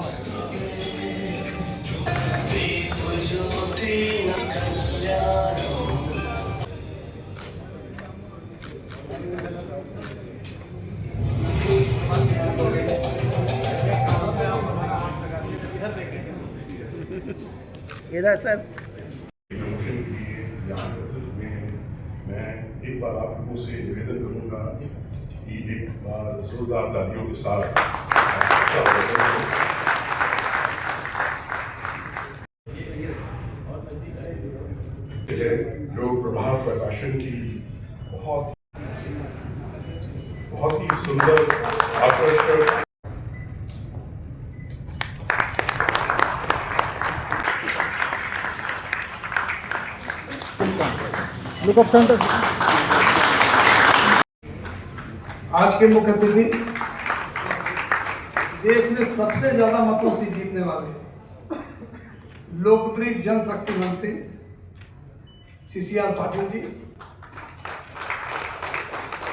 इधर सर। मैं एक बार आप लोगों से निवेदन करूंगा कि एक बार जोरदार तालियों के साथ जो प्रभाव प्रकाशन की बहुत ही सुंदर आकर्षक आज के मुख्य अतिथि देश में सबसे ज्यादा मतों से जीतने वाले लोकप्रिय जनशक्ति मंत्री सीसीआर पाटिल जी,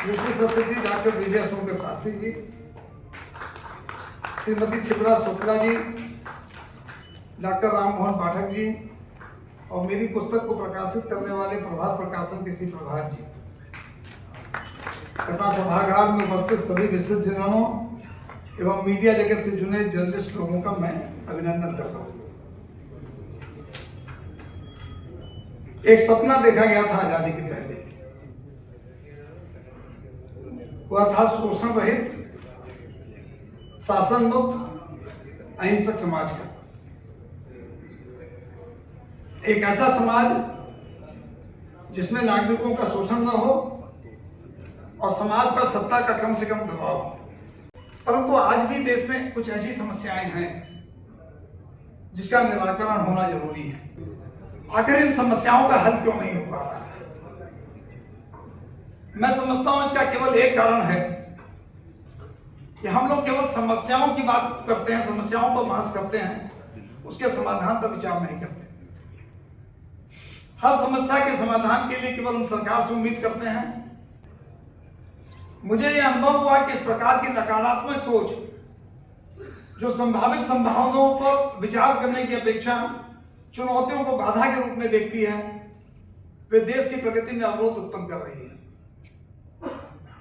विशिष्ट अतिथि डॉक्टर विजय सुंदर शास्त्री जी, श्रीमती छिपरा शुक्ला जी, डॉक्टर राममोहन पाठक जी और मेरी पुस्तक को प्रकाशित करने वाले प्रभात प्रकाशन के श्री प्रभात जी तथा सभागार में उपस्थित सभी विशिष्टजनों एवं मीडिया जगत से जुड़े जर्नलिस्ट लोगों का मैं अभिनंदन करता हूं। एक सपना देखा गया था आजादी के पहले, वह था शोषण रहित, शासन मुक्त, अहिंसक समाज का। एक ऐसा समाज जिसमें नागरिकों का शोषण न हो और समाज पर सत्ता का कम से कम दबाव हो। परंतु आज भी देश में कुछ ऐसी समस्याएं हैं जिसका निराकरण होना जरूरी है। आखिर इन समस्याओं का हल क्यों नहीं हो पा रहा है? मैं समझता हूं इसका केवल एक कारण है कि हम लोग केवल समस्याओं की बात करते हैं, समस्याओं को मास करते हैं, उसके समाधान पर विचार नहीं करते। हर समस्या के समाधान के लिए केवल हम सरकार से उम्मीद करते हैं। मुझे यह अनुभव हुआ कि इस प्रकार की नकारात्मक सोच जो संभावित संभावनाओं पर विचार करने की अपेक्षा चुनौतियों को बाधा के रूप में देखती है, वे देश की प्रगति में अवरोध उत्पन्न कर रही है।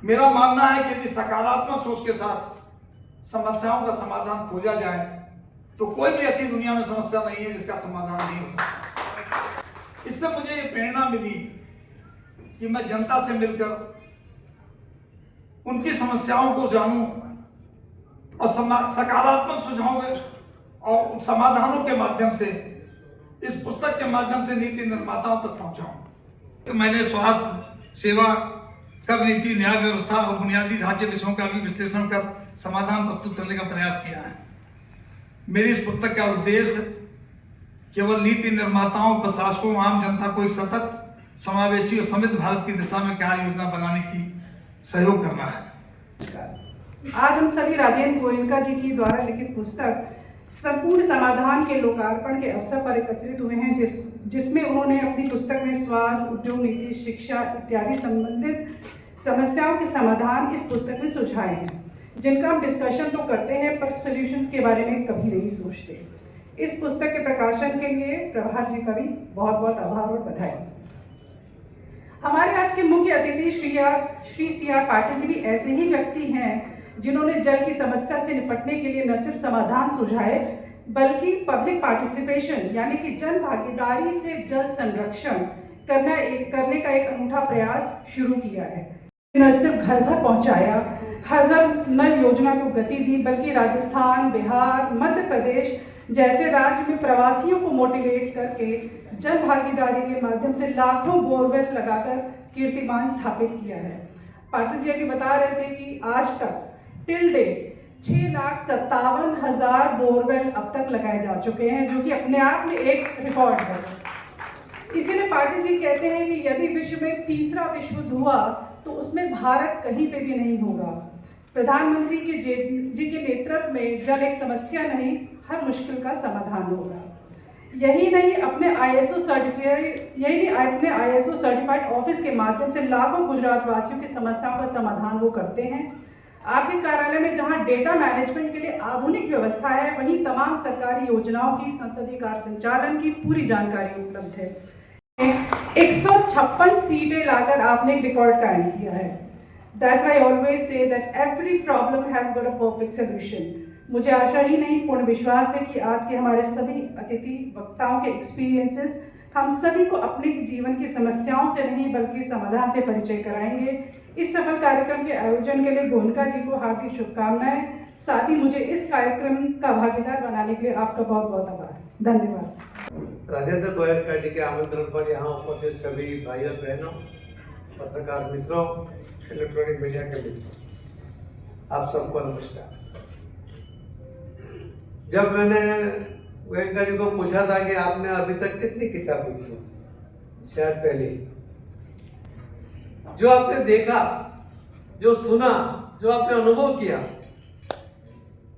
मेरा मानना है कि यदि सकारात्मक सोच के साथ समस्याओं का समाधान खोजा जाए तो कोई भी ऐसी दुनिया में समस्या नहीं है जिसका समाधान नहीं होता। इससे मुझे ये प्रेरणा मिली कि मैं जनता से मिलकर उनकी समस्याओं को जानूं और सकारात्मक सुझावों और समाधानों के माध्यम से इस पुस्तक के माध्यम से नीति निर्माताओं तक पहुंचाऊं। तो मैंने स्वास्थ्य सेवा, कर नीति, न्याय व्यवस्था और बुनियादी ढांचे विषयों का भी विश्लेषण कर समाधान प्रस्तुत करने का प्रयास किया है। मेरी इस पुस्तक का उद्देश्य केवल नीति निर्माताओं, प्रशासकों, आम जनता को एक सतत, समावेशी और समृद्ध भारत की दिशा में कार्य योजना बनाने की सहयोग करना है। आज हम सभी राजेंद्र गोयनका जी की द्वारा लिखित पुस्तक संपूर्ण समाधान के लोकार्पण के अवसर पर एकत्रित हुए हैं, जिसमें उन्होंने अपनी पुस्तक में स्वास्थ्य, उद्योग नीति, शिक्षा इत्यादि संबंधित समस्याओं के समाधान इस पुस्तक में सुझाए हैं, जिनका हम डिस्कशन तो करते हैं पर सॉल्यूशंस के बारे में कभी नहीं सोचते। इस पुस्तक के प्रकाशन के लिए प्रभात जी का भी बहुत बहुत आभार और बधाई। हमारे आज के मुख्य अतिथि श्री सीआर पाटिल जी भी ऐसे ही व्यक्ति हैं जिन्होंने जल की समस्या से निपटने के लिए न सिर्फ समाधान सुझाए बल्कि पब्लिक पार्टिसिपेशन यानी कि जन भागीदारी से जल संरक्षण करने का एक अनूठा प्रयास शुरू किया है। न सिर्फ घर घर पहुंचाया, हर घर नल योजना को गति दी, बल्कि राजस्थान, बिहार, मध्य प्रदेश जैसे राज्य में प्रवासियों को मोटिवेट करके जन भागीदारी के माध्यम से लाखों बोरवेल लगाकर कीर्तिमान स्थापित किया है। पाटिल जी अभी बता रहे थे कि आज तक टिल डेट 6,57,000 बोरवेल अब तक लगाए जा चुके हैं, जो कि अपने आप में एक रिकॉर्ड है। इसीलिए पाटिल जी कहते हैं कि यदि विश्व में तीसरा विश्व युद्ध हुआ तो उसमें भारत कहीं पे भी नहीं होगा। प्रधानमंत्री जी के नेतृत्व में जल एक समस्या नहीं, हर मुश्किल का समाधान होगा। यही नहीं, अपने आईएसओ सर्टिफाइड ऑफिस के माध्यम से लाखों गुजरात वासियों की समस्याओं का समाधान वो करते हैं। आपके कार्यालय में जहां डेटा मैनेजमेंट के लिए आधुनिक व्यवस्था है, वहीं तमाम सरकारी योजनाओं की संसदीय कार्य संचालन की पूरी जानकारी उपलब्ध है। 156 सीटें लाकर आपने एक रिकॉर्ड कायम किया है। That's why I always say that every problem has got a perfect solution. मुझे आशा ही नहीं पूर्ण विश्वास है कि आज के हमारे सभी अतिथि वक्ताओं के एक्सपीरियंसेस हम सभी को अपने जीवन की समस्याओं से नहीं बल्कि समाधान से परिचय कराएंगे। इस सफल कार्यक्रम के आयोजन के लिए गोयनका जी को हार्दिक शुभकामनाएं। साथ ही मुझे इस कार्यक्रम का भागीदार बनाने के लिए आपका बहुत बहुत आभार। धन्यवाद। राजेंद्र गोयनका जी के आमंत्रण पर यहाँ उपस्थित सभी भाई और बहनों, पत्रकार मित्रों, इलेक्ट्रॉनिक मीडिया के मित्रों, आप सबको नमस्कार। जब मैंने गोयनका जी को पूछा था कि आपने अभी तक कितनी किताब लिखी, शायद पहले, जो आपने देखा, जो सुना, जो आपने अनुभव किया,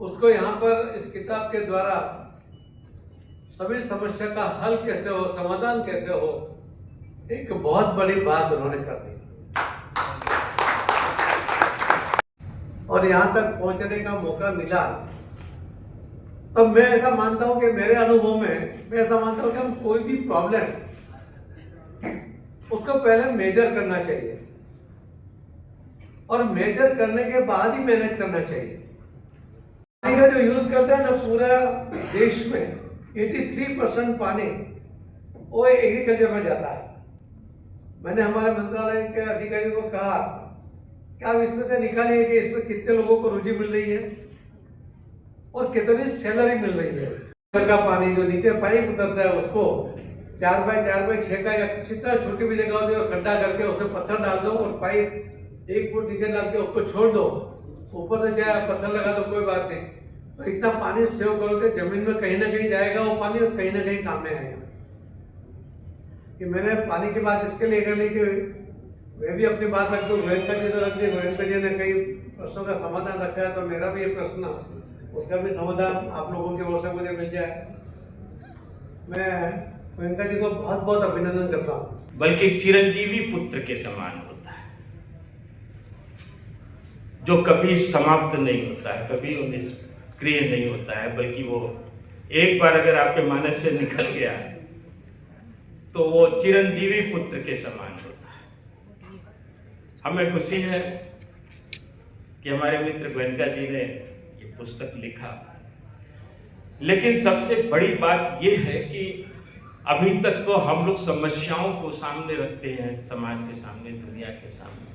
उसको यहाँ पर इस किताब के द्वारा सभी समस्या का हल कैसे हो, समाधान कैसे हो, एक बहुत बड़ी बात उन्होंने कर दी और यहाँ तक पहुँचने का मौका मिला। तब मैं ऐसा मानता हूँ कि मेरे अनुभव में मैं ऐसा मानता हूँ कि हम कोई भी प्रॉब्लम उसको पहले मेजर करना चाहिए और मेजर करने के बाद ही मैनेज करना चाहिए। पानी का जो यूज करते हैं ना पूरा देश में 83% पानी वो एग्रीकल्चर में जाता है। मैंने हमारे मंत्रालय के अधिकारियों को कहा कि आप इसमें से निकालिए कि इसमें कितने लोगों को रोजी मिल रही है और कितनी सैलरी मिल रही है। घर का पानी जो नीचे पाइप उतरता है उसको 4x4x6 का या जितना छोटी भी जगह होती है खड्डा करके उसमें पत्थर डाल दो और पाइप 1 फुट नीचे डाल के उसको छोड़ दो, ऊपर से चाहे पत्थर लगा दो कोई बात नहीं, तो इतना पानी सेव करोगे जमीन में कहीं ना कहीं जाएगा वो पानी और कहीं ना कहीं काम में आएगा। कि मैंने पानी की बात इसके लिए कर ली कि मैं भी अपनी बात रख दूँ, गोयनका जी तो रख दी, गोयनका जी ने कई प्रश्नों का समाधान रखा है तो मेरा भी ये प्रश्न उसका भी समाधान आप लोगों की ओर से मुझे मिल जाए। मैं गोयनका जी को बहुत बहुत अभिनंदन करता हूँ। बल्कि चिरंजीवी पुत्र के समान होता है जो कभी समाप्त नहीं होता है, कभी निष्क्रिय नहीं होता है, बल्कि वो एक बार अगर आपके मानस से निकल गया तो वो चिरंजीवी पुत्र के समान होता है। हमें खुशी है कि हमारे मित्र गोयनका जी ने ये पुस्तक लिखा, लेकिन सबसे बड़ी बात ये है कि अभी तक तो हम लोग समस्याओं को सामने रखते हैं, समाज के सामने, दुनिया के सामने,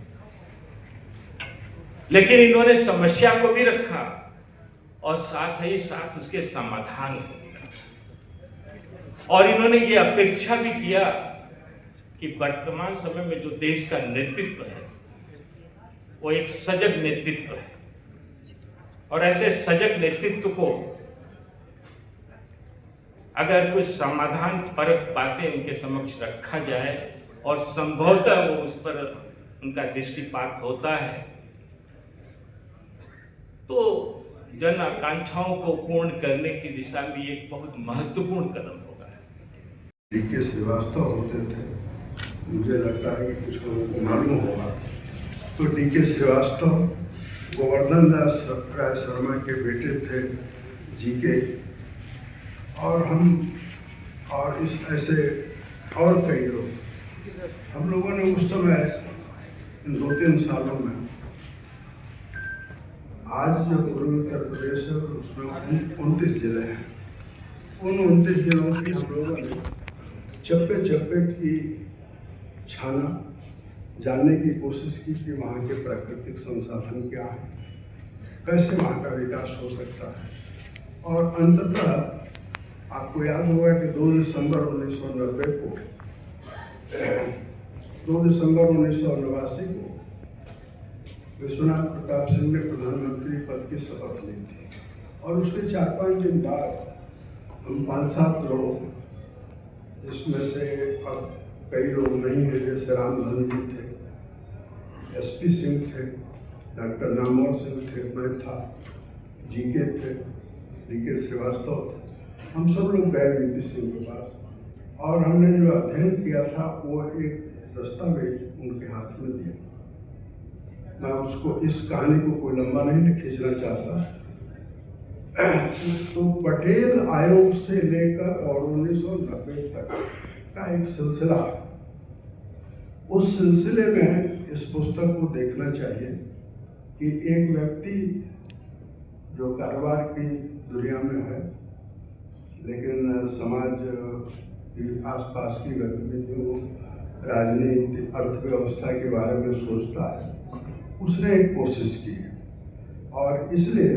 लेकिन इन्होंने समस्या को भी रखा और साथ ही साथ उसके समाधान को भी रखा। और इन्होंने ये अपेक्षा भी किया कि वर्तमान समय में जो देश का नेतृत्व है वो एक सजग नेतृत्व है और ऐसे सजग नेतृत्व को अगर कुछ समाधान परक बातें उनके समक्ष रखा जाए और संभवतः वो उस पर उनका दृष्टिपात होता है तो जन आकांक्षाओं को पूर्ण करने की दिशा में एक बहुत महत्वपूर्ण कदम होगा। डी.के. श्रीवास्तव होते थे, मुझे लगता है कि कुछ लोगों को मालूम होगा। तो डी.के. श्रीवास्तव गोवर्धन दास राय शर्मा के बेटे थे जी.के. और हम और इस ऐसे और कई लोग, हम लोगों ने उस समय इन 2-3 सालों में, आज जो पूर्वी उत्तर प्रदेश है उसमें 29 जिले हैं, उन 29 जिलों की हम लोगों ने चप्पे चप्पे की छाना, जानने की कोशिश की कि वहाँ के प्राकृतिक संसाधन क्या हैं, कैसे वहाँ का विकास हो सकता है। और अंततः आपको याद होगा कि 2 दिसंबर 1989 को 2 दिसंबर 1989 को विश्वनाथ प्रताप सिंह ने प्रधानमंत्री पद की शपथ ली थी और उसके 4-5 दिन बाद हम 5-7 लोग, जिसमें से अब कई लोग नहीं हैं, जैसे रामधन जी थे, एस.पी. सिंह थे, डॉक्टर नामवर सिंह थे, मैं था, जी.के. थे, डी.के. श्रीवास्तव थे, हम सब लोग गए वी.पी. सिंह के पास और हमने जो अध्ययन किया था वो एक दस्तावेज उनके हाथ में दिया। मैं उसको इस कहानी को कोई लंबा नहीं खींचना चाहता। तो पटेल आयोग से लेकर और 1990 तक का एक सिलसिला, उस सिलसिले में इस पुस्तक को देखना चाहिए कि एक व्यक्ति जो कारोबार की दुनिया में है लेकिन समाज की आसपास की गतिविधियों, राजनीति, अर्थव्यवस्था के बारे में सोचता है, उसने एक कोशिश की और इसलिए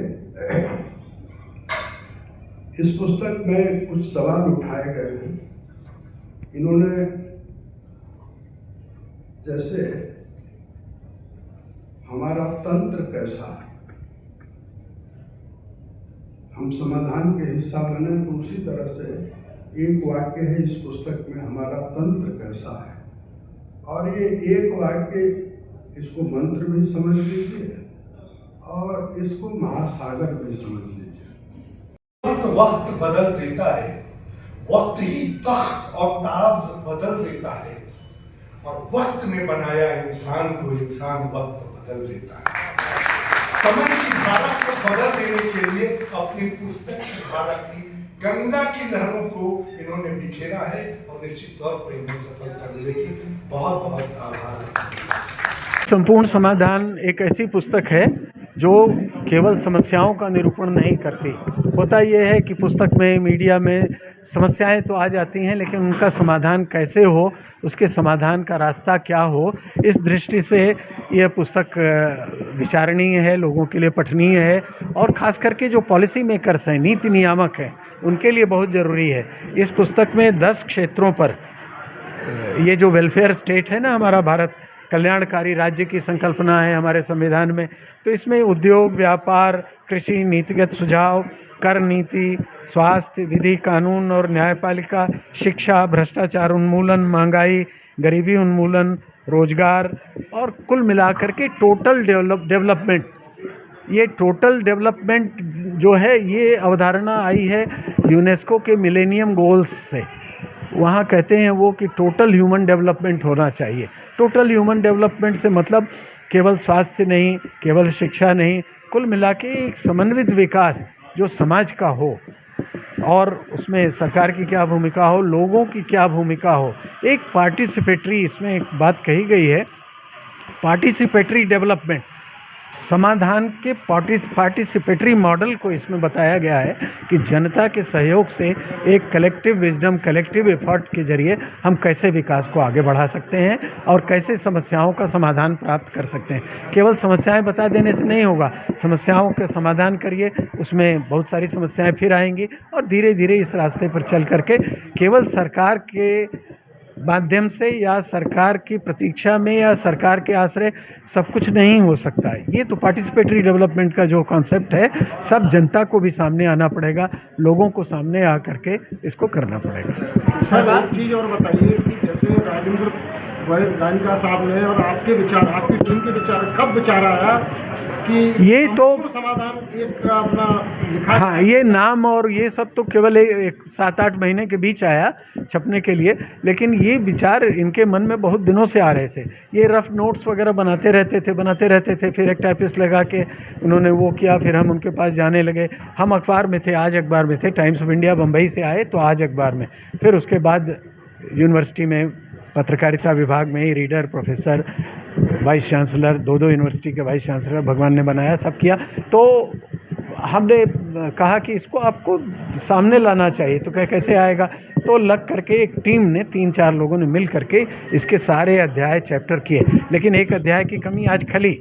इस पुस्तक में कुछ सवाल उठाए गए हैं। इन्होंने जैसे हमारा तंत्र कैसा है, हम समाधान के हिस्सा बने, तो उसी तरह से एक वाक्य है इस पुस्तक में, हमारा तंत्र कैसा है। और ये एक वाक्य, इसको मंत्र भी समझ लीजिए और इसको महासागर भी समझ लीजिए। वक्त बदल देता है, वक्त ही तख्त और ताज बदल देता है, और वक्त ने बनाया इंसान को, इंसान वक्त बदल देता है। समय की धारा को बदल देने के लिए अपनी पुस्तक की धारा की, गंगा की लहरों को इन्होंने बिखेरा है और निश्चित तौर पर इन्हें सफलता मिलेगी। बहुत बहुत आभार। संपूर्ण समाधान एक ऐसी पुस्तक है जो केवल समस्याओं का निरूपण नहीं करती। होता यह है कि पुस्तक में, मीडिया में समस्याएं तो आ जाती हैं, लेकिन उनका समाधान कैसे हो, उसके समाधान का रास्ता क्या हो, इस दृष्टि से यह पुस्तक विचारणीय है, लोगों के लिए पठनीय है और ख़ास करके जो पॉलिसी मेकर्स हैं, नीति नियामक हैं, उनके लिए बहुत ज़रूरी है। इस पुस्तक में 10 क्षेत्रों पर, ये जो वेलफेयर स्टेट है ना हमारा भारत, कल्याणकारी राज्य की संकल्पना है हमारे संविधान में, तो इसमें उद्योग, व्यापार, कृषि, नीतिगत सुझाव, कर नीति, स्वास्थ्य, विधि, कानून और न्यायपालिका, शिक्षा, भ्रष्टाचार उन्मूलन, महंगाई, गरीबी उन्मूलन, रोजगार और कुल मिलाकर के टोटल डेवलपमेंट। ये टोटल डेवलपमेंट जो है, ये अवधारणा आई है यूनेस्को के मिलेनियम गोल्स से। वहाँ कहते हैं वो कि टोटल ह्यूमन डेवलपमेंट होना चाहिए। टोटल ह्यूमन डेवलपमेंट से मतलब केवल स्वास्थ्य नहीं, केवल शिक्षा नहीं, कुल मिला के एक समन्वित विकास जो समाज का हो और उसमें सरकार की क्या भूमिका हो, लोगों की क्या भूमिका हो। एक पार्टिसिपेटरी, इसमें एक बात कही गई है, पार्टिसिपेटरी डेवलपमेंट, समाधान के पार्टिसिपेटरी मॉडल को इसमें बताया गया है कि जनता के सहयोग से एक कलेक्टिव विजडम, कलेक्टिव एफर्ट के जरिए हम कैसे विकास को आगे बढ़ा सकते हैं और कैसे समस्याओं का समाधान प्राप्त कर सकते हैं। केवल समस्याएं बता देने से नहीं होगा, समस्याओं का समाधान करिए, उसमें बहुत सारी समस्याएं फिर आएंगी और धीरे धीरे इस रास्ते पर चल करके केवल सरकार के माध्यम से या सरकार की प्रतीक्षा में या सरकार के आश्रय सब कुछ नहीं हो सकता है। ये तो पार्टिसिपेटरी डेवलपमेंट का जो कॉन्सेप्ट है, सब जनता को भी सामने आना पड़ेगा, लोगों को सामने आ करके इसको करना पड़ेगा। सर एक चीज़ और बताइए कि जैसे राजेंद्र गांधी साहब ने और आपके विचार, आपकी टीम के विचार, कब विचार आया कि ये तो समाधान एक अपना लिखा? हाँ, ये नाम और ये सब तो केवल एक 7-8 महीने के बीच आया छपने के लिए, लेकिन ये विचार इनके मन में बहुत दिनों से आ रहे थे। ये रफ नोट्स वगैरह बनाते रहते थे। फिर एक टाइपिस्ट लगा के उन्होंने वो किया, फिर हम उनके पास जाने लगे। हम अखबार में थे, आज अखबार में थे, टाइम्स ऑफ इंडिया बम्बई से आए तो आज अखबार में, फिर उसके बाद यूनिवर्सिटी में पत्रकारिता विभाग में ही reader, professor, vice chancellor, 2 university के वाइस चांसलर भगवान ने बनाया, सब किया। तो हमने कहा कि इसको आपको सामने लाना चाहिए, तो कैसे आएगा, तो लग करके एक टीम ने, 3-4 लोगों ने मिल करके इसके सारे अध्याय, चैप्टर किए। लेकिन एक अध्याय की कमी आज खली,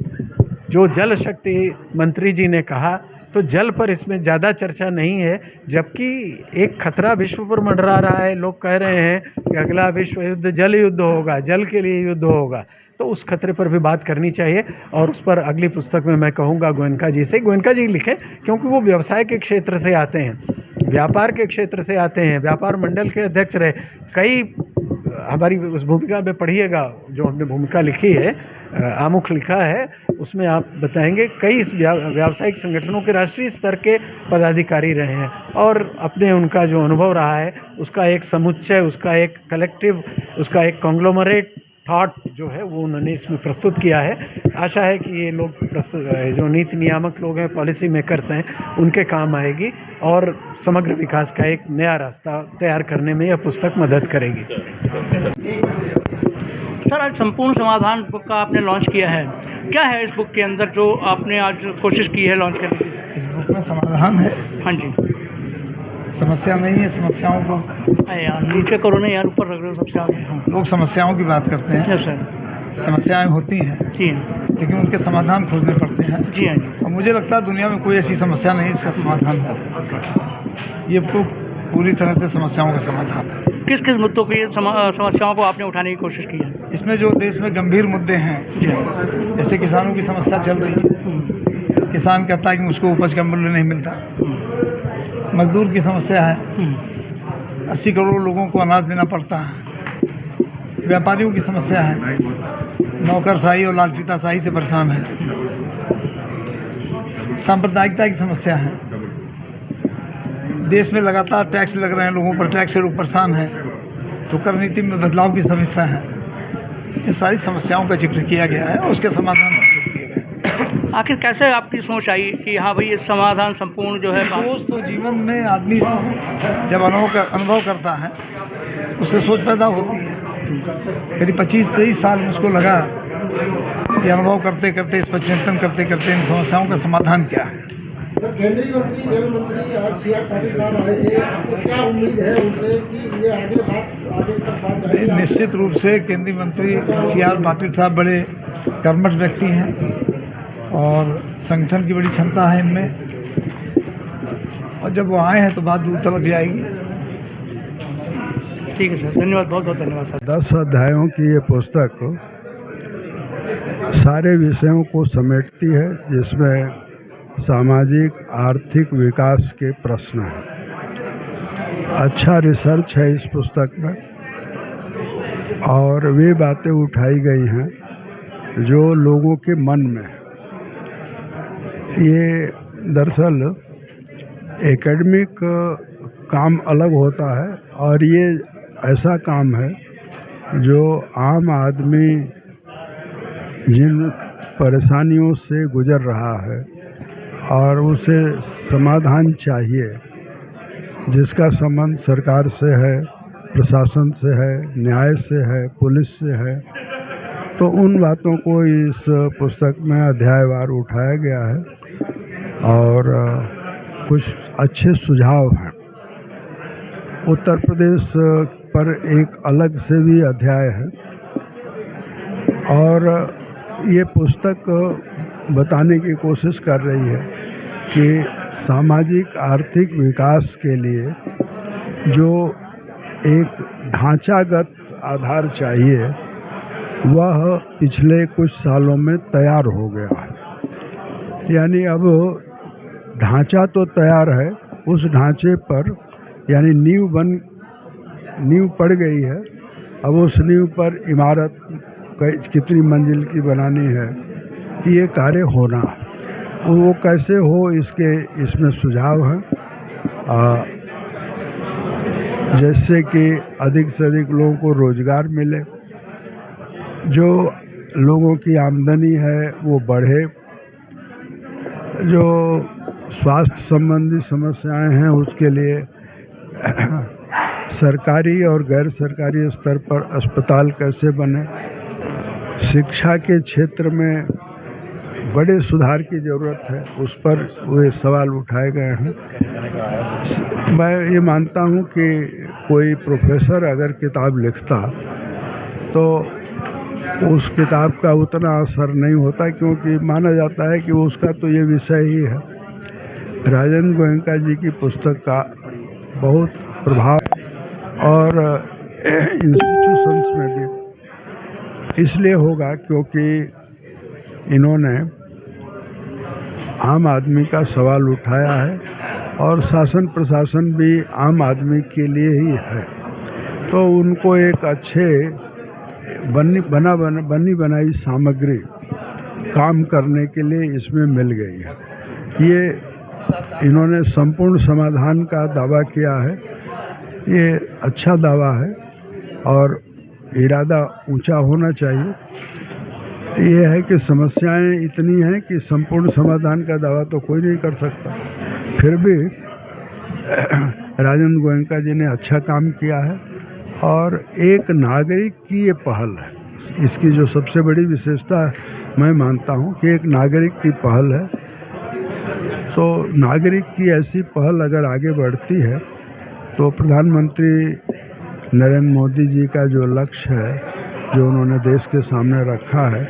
जो जल शक्ति मंत्री जी ने कहा, तो जल पर इसमें ज़्यादा चर्चा नहीं है, जबकि एक खतरा विश्व पर मंडरा रहा है। लोग कह रहे हैं कि अगला विश्व युद्ध जल युद्ध होगा, जल के लिए युद्ध होगा, तो उस खतरे पर भी बात करनी चाहिए। और उस पर अगली पुस्तक में मैं कहूँगा गोयनका जी से, गोयनका जी लिखें, क्योंकि वो व्यवसाय के क्षेत्र से आते हैं, व्यापार के क्षेत्र से आते हैं, व्यापार मंडल के अध्यक्ष रहे। कई हमारी उस भूमिका में पढ़िएगा, जो हमने भूमिका लिखी है, आमुख लिखा है, उसमें आप बताएंगे कई व्यावसायिक संगठनों के राष्ट्रीय स्तर के पदाधिकारी रहे हैं और अपने उनका जो अनुभव रहा है उसका एक समुच्चय, उसका एक कलेक्टिव, उसका एक कॉन्ग्लोमरेट थॉट जो है वो उन्होंने इसमें प्रस्तुत किया है। आशा है कि ये लोग जो नीति नियामक लोग हैं, पॉलिसी मेकर्स हैं, उनके काम आएगी और समग्र विकास का एक नया रास्ता तैयार करने में यह पुस्तक मदद करेगी। सर, आज संपूर्ण समाधान बुक का आपने लॉन्च किया है, क्या है इस बुक के अंदर जो आपने आज कोशिश की है लॉन्च करने की? इस बुक में समाधान है। हाँ जी। समस्या नहीं है, समस्याओं को अरे यार नीचे करो ना यार, ऊपर रख रहे हो सबसे आगे। हाँ लोग समस्याओं की बात करते हैं। Yes sir. समस्याएं होती हैं जी, लेकिन उनके समाधान खोजने पड़ते हैं। जी हाँ जी। और मुझे लगता है दुनिया में कोई ऐसी समस्या नहीं इसका समाधान है। ये बुक पूरी तरह से समस्याओं का समाधान है। किस किस मुद्दों की समस्याओं को आपने उठाने की कोशिश की है? इसमें जो देश में गंभीर मुद्दे हैं, जैसे किसानों की समस्या चल रही है, किसान कहता है कि मुझको उपज का मूल्य नहीं मिलता, मजदूर की समस्या है, 80 करोड़ लोगों को अनाज देना पड़ता है, व्यापारियों की समस्या है, नौकरशाही और लालफीताशाही से परेशान है, सांप्रदायिकता की समस्या है, देश में लगातार टैक्स लग रहे हैं, लोगों पर टैक्स से लोग परेशान हैं, तो कर नीति में बदलाव की समस्या है। इन सारी समस्याओं का जिक्र किया गया है और उसके समाधान किए गए। आखिर कैसे आपकी सोच आई कि हाँ भाई, ये समाधान संपूर्ण जो है? सोच तो जीवन में आदमी जब अनुभव करता है उससे सोच पैदा होती है। करीब 25-23 साल मुझको लगा ये अनुभव करते करते, इस पर चिंतन करते करते इन समस्याओं का समाधान क्या है। केंद्रीय मंत्री, जल मंत्री आज सी आर पाटिल साहब आए थे, आपको क्या उम्मीद है उनसे कि ये आगे तक बात जाएगी? निश्चित रूप से केंद्रीय मंत्री सी आर पाटिल साहब बड़े कर्मठ व्यक्ति हैं और संगठन की बड़ी क्षमता है इनमें, और जब वो आए हैं तो बात दूर तक जाएगी। ठीक है सर, धन्यवाद, बहुत बहुत धन्यवाद सर। 10 अध्यायों की ये पुस्तक सारे विषयों को समेटती है, जिसमें सामाजिक आर्थिक विकास के प्रश्न हैं। अच्छा रिसर्च है इस पुस्तक में और वे बातें उठाई गई हैं जो लोगों के मन में। ये दरअसल एकेडमिक काम अलग होता है और ये ऐसा काम है जो आम आदमी जिन परेशानियों से गुजर रहा है और उसे समाधान चाहिए, जिसका संबंध सरकार से है, प्रशासन से है, न्याय से है, पुलिस से है, तो उन बातों को इस पुस्तक में अध्यायवार उठाया गया है और कुछ अच्छे सुझाव हैं। उत्तर प्रदेश पर एक अलग से भी अध्याय है और ये पुस्तक बताने की कोशिश कर रही है कि सामाजिक आर्थिक विकास के लिए जो एक ढांचागत आधार चाहिए वह पिछले कुछ सालों में तैयार हो गया है। यानी अब ढांचा तो तैयार है, उस ढांचे पर यानी नींव पड़ गई है। अब उस नींव पर इमारत कितनी मंजिल की बनानी है, ये कार्य होना, वो कैसे हो इसमें सुझाव हैं। जैसे कि अधिक से अधिक लोगों को रोजगार मिले, जो लोगों की आमदनी है वो बढ़े, जो स्वास्थ्य संबंधी समस्याएं हैं उसके लिए सरकारी और गैर सरकारी स्तर पर अस्पताल कैसे बने, शिक्षा के क्षेत्र में बड़े सुधार की ज़रूरत है, उस पर वे सवाल उठाए गए हैं। मैं ये मानता हूँ कि कोई प्रोफेसर अगर किताब लिखता तो उस किताब का उतना असर नहीं होता, क्योंकि माना जाता है कि उसका तो ये विषय ही है। राजेंद्र गोयनका जी की पुस्तक का बहुत प्रभाव और इंस्टीट्यूशंस में भी इसलिए होगा क्योंकि इन्होंने आम आदमी का सवाल उठाया है और शासन प्रशासन भी आम आदमी के लिए ही है, तो उनको एक अच्छे बनी बनाई सामग्री काम करने के लिए इसमें मिल गई है। ये इन्होंने संपूर्ण समाधान का दावा किया है, ये अच्छा दावा है और इरादा ऊंचा होना चाहिए। ये है कि समस्याएं इतनी हैं कि संपूर्ण समाधान का दावा तो कोई नहीं कर सकता। फिर भी राजेंद्र गोयनका जी ने अच्छा काम किया है और एक नागरिक की ये पहल है। इसकी जो सबसे बड़ी विशेषता है, मैं मानता हूँ कि एक नागरिक की पहल है। तो नागरिक की ऐसी पहल अगर आगे बढ़ती है तो प्रधानमंत्री नरेंद्र मोदी जी का जो लक्ष्य है, जो उन्होंने देश के सामने रखा है,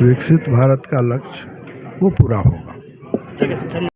विकसित भारत का लक्ष्य, वो पूरा होगा।